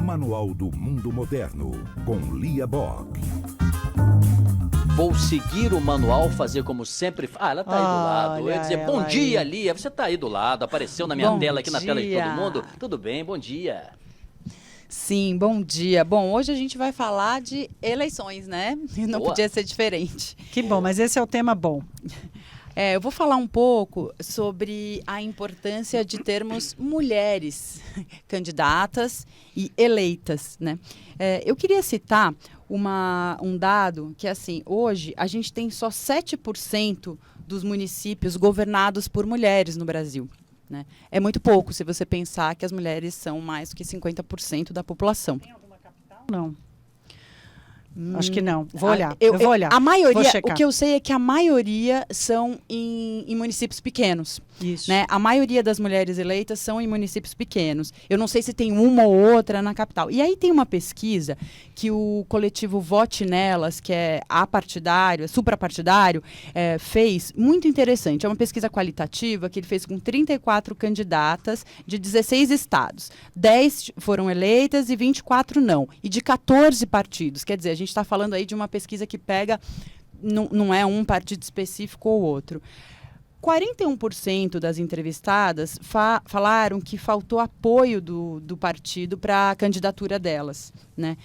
Manual do Mundo Moderno, com Lia Bock. Vou seguir o manual, fazer como sempre. Ela tá aí do lado. Eu ia dizer, bom dia, Lia. Você tá aí do lado, apareceu na minha tela, aqui na tela de todo mundo. Tudo bem, bom dia. Sim, bom dia. Bom, hoje a gente vai falar de eleições, né? Não podia ser diferente. Que bom, mas esse é o tema bom. Eu vou falar um pouco sobre a importância de termos mulheres candidatas e eleitas, né? Eu queria citar um dado que, assim, hoje a gente tem só 7% dos municípios governados por mulheres no Brasil, né? É muito pouco se você pensar que as mulheres são mais do que 50% da população. Tem alguma capital? Não. Acho que não. Vou olhar. Eu vou olhar. A maioria, o que eu sei é que a maioria são em municípios pequenos. Isso. Né? A maioria das mulheres eleitas são em municípios pequenos. Eu não sei se tem uma ou outra na capital. E aí tem uma pesquisa que o coletivo Vote Nelas, que é apartidário, suprapartidário, fez, muito interessante. É uma pesquisa qualitativa que ele fez com 34 candidatas de 16 estados. 10 foram eleitas e 24 não. E de 14 partidos. Quer dizer, a gente está falando aí de uma pesquisa que pega, não é um partido específico ou outro. 41% das entrevistadas falaram que faltou apoio do partido para a candidatura delas, né?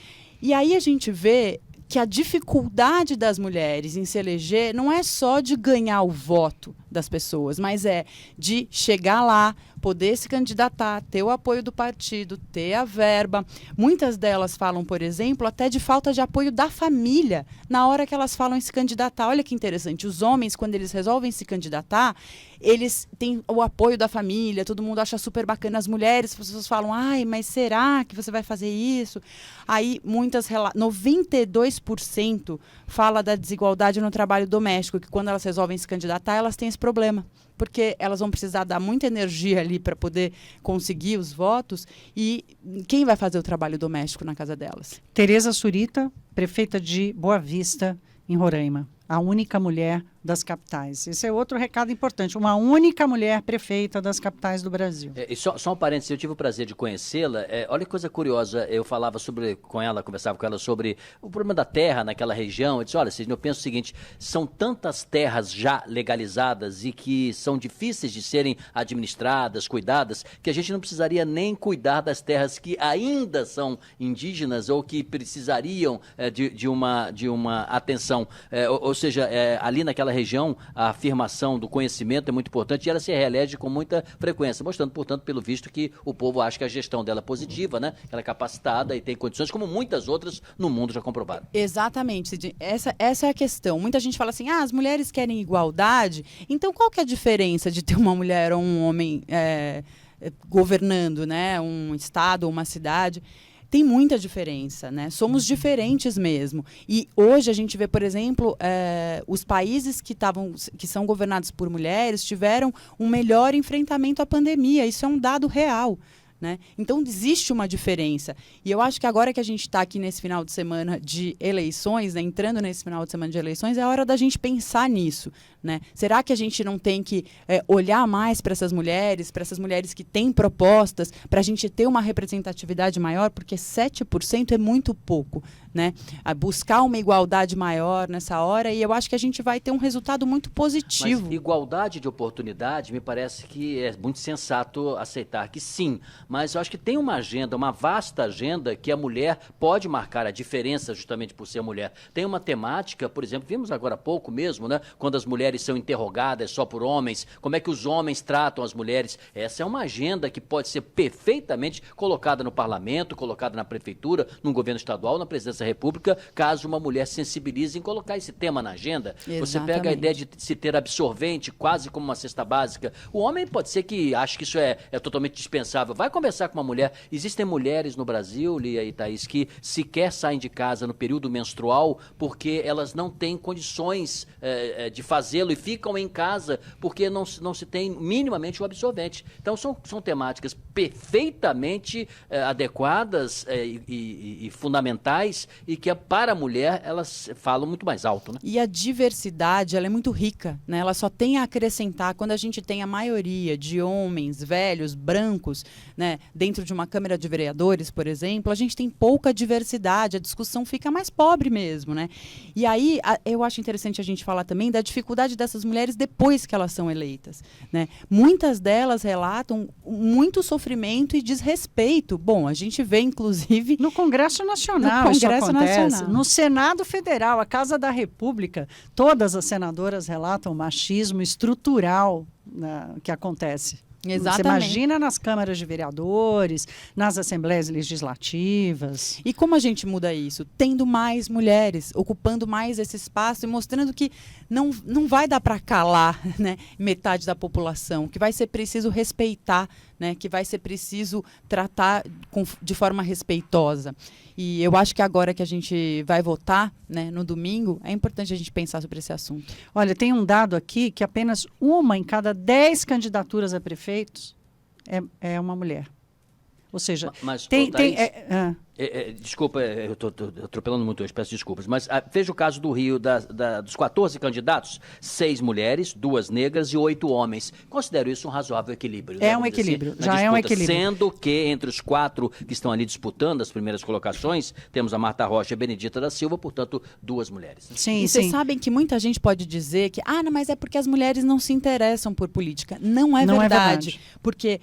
E aí a gente vê que a dificuldade das mulheres em se eleger não é só de ganhar o voto das pessoas, mas é de chegar lá, poder se candidatar, ter o apoio do partido, ter a verba. Muitas delas falam, por exemplo, até de falta de apoio da família na hora que elas falam em se candidatar. Olha que interessante, os homens, quando eles resolvem se candidatar, eles têm o apoio da família, todo mundo acha super bacana. As mulheres, as pessoas falam, ai, mas será que você vai fazer isso? Aí, 92% fala da desigualdade no trabalho doméstico, que quando elas resolvem se candidatar, elas têm esse problema, porque elas vão precisar dar muita energia ali para poder conseguir os votos, e quem vai fazer o trabalho doméstico na casa delas? Tereza Surita, prefeita de Boa Vista, em Roraima. A única mulher das capitais. Esse é outro recado importante. Uma única mulher prefeita das capitais do Brasil. E só um parênteses, eu tive o prazer de conhecê-la. Olha que coisa curiosa, eu falava conversava com ela sobre o problema da terra naquela região. Eu disse, olha, Sidney, eu penso o seguinte, são tantas terras já legalizadas e que são difíceis de serem administradas, cuidadas, que a gente não precisaria nem cuidar das terras que ainda são indígenas ou que precisariam de uma atenção. Ou seja, ali naquela região, a afirmação do conhecimento é muito importante e ela se reelege com muita frequência, mostrando, portanto, pelo visto que o povo acha que a gestão dela é positiva, né? Ela é capacitada e tem condições, como muitas outras no mundo já comprovaram. Exatamente, Cid. Essa é a questão. Muita gente fala assim, as mulheres querem igualdade, então qual que é a diferença de ter uma mulher ou um homem governando, né? Um estado ou uma cidade? Tem muita diferença, né? Somos diferentes mesmo. E hoje a gente vê, por exemplo, os países que são governados por mulheres tiveram um melhor enfrentamento à pandemia. Isso é um dado real, né? Então, existe uma diferença. E eu acho que agora que a gente está aqui nesse final de semana de eleições, né, entrando nesse final de semana de eleições, é hora da gente pensar nisso, né? Será que a gente não tem que olhar mais para essas mulheres que têm propostas, para a gente ter uma representatividade maior? Porque 7% é muito pouco, né? Buscar uma igualdade maior nessa hora, e eu acho que a gente vai ter um resultado muito positivo. Mas igualdade de oportunidade, me parece que é muito sensato aceitar que sim, mas eu acho que tem uma agenda, uma vasta agenda, que a mulher pode marcar a diferença justamente por ser mulher. Tem uma temática, por exemplo, vimos agora há pouco mesmo, né, quando as mulheres são interrogadas só por homens, como é que os homens tratam as mulheres. Essa é uma agenda que pode ser perfeitamente colocada no parlamento, colocada na prefeitura, no governo estadual, na presidência da República, caso uma mulher sensibilize em colocar esse tema na agenda. Exatamente. Você pega a ideia de se ter absorvente, quase como uma cesta básica. O homem pode ser que ache que isso é totalmente dispensável. Vai conversar com uma mulher. Existem mulheres no Brasil, Lia e Thaís, que sequer saem de casa no período menstrual porque elas não têm condições de fazê-lo e ficam em casa porque não se tem minimamente o absorvente. Então, são temáticas perfeitamente adequadas e fundamentais e que para a mulher elas falam muito mais alto, né? E a diversidade, ela é muito rica, né? Ela só tem a acrescentar quando a gente tem a maioria de homens velhos, brancos, né? Dentro de uma Câmara de Vereadores, por exemplo, a gente tem pouca diversidade, a discussão fica mais pobre mesmo, né? E aí, eu acho interessante a gente falar também da dificuldade dessas mulheres depois que elas são eleitas, né? Muitas delas relatam muito sofrimento e desrespeito. Bom, a gente vê, inclusive... No Congresso Nacional, no isso Congresso acontece. Nacional. No Senado Federal, a Casa da República, todas as senadoras relatam machismo estrutural, né, que acontece. Exatamente. Você imagina nas câmaras de vereadores, nas assembleias legislativas. E como a gente muda isso? Tendo mais mulheres, ocupando mais esse espaço e mostrando que não vai dar para calar, né, metade da população, que vai ser preciso respeitar, né, que vai ser preciso tratar de forma respeitosa. E eu acho que agora que a gente vai votar, né, no domingo, é importante a gente pensar sobre esse assunto. Olha, tem um dado aqui que apenas uma em cada 10 candidaturas a prefeitos é uma mulher. Ou seja, mas tem... Desculpa, eu estou atropelando muito hoje, peço desculpas, mas veja o caso do Rio, dos 14 candidatos, 6 mulheres, 2 negras e 8 homens. Considero isso um razoável equilíbrio. É um equilíbrio, assim, já é um equilíbrio. Sendo que entre os 4 que estão ali disputando as primeiras colocações, temos a Marta Rocha e a Benedita da Silva, portanto, 2 mulheres. Sim, e vocês sabem que muita gente pode dizer que, não, mas é porque as mulheres não se interessam por política. Não é verdade. Porque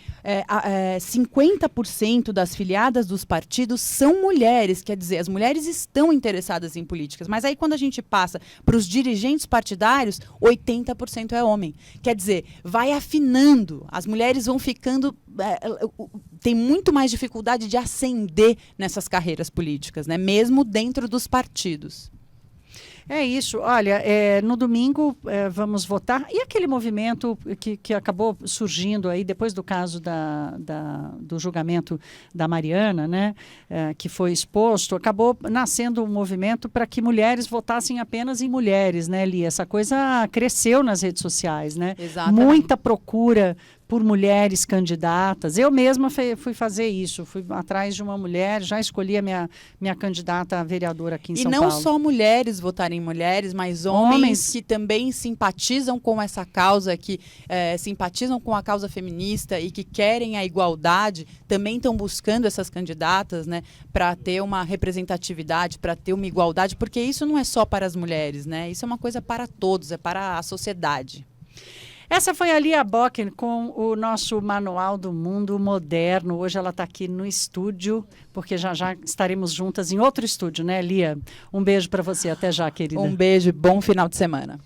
50% das filiadas dos partidos são mulheres, quer dizer, as mulheres estão interessadas em políticas, mas aí quando a gente passa para os dirigentes partidários, 80% é homem. Quer dizer, vai afinando, as mulheres vão ficando, tem muito mais dificuldade de ascender nessas carreiras políticas, né? Mesmo dentro dos partidos. É isso. Olha, no domingo vamos votar. E aquele movimento que acabou surgindo aí depois do caso do julgamento da Mariana, né, que foi exposto, acabou nascendo um movimento para que mulheres votassem apenas em mulheres, né, Lia? Essa coisa cresceu nas redes sociais, né? Exatamente. Muita procura por mulheres candidatas. Eu mesma fui fazer isso, fui atrás de uma mulher, já escolhi a minha candidata a vereadora aqui em São Paulo. E não só mulheres votarem em mulheres, mas homens que também simpatizam com essa causa, que simpatizam com a causa feminista e que querem a igualdade, também estão buscando essas candidatas, né, para ter uma representatividade, para ter uma igualdade, porque isso não é só para as mulheres, né? Isso é uma coisa para todos, é para a sociedade. Essa foi a Lia Bockel com o nosso Manual do Mundo Moderno. Hoje ela está aqui no estúdio, porque já estaremos juntas em outro estúdio, né, Lia? Um beijo para você. Até já, querida. Um beijo, bom final de semana.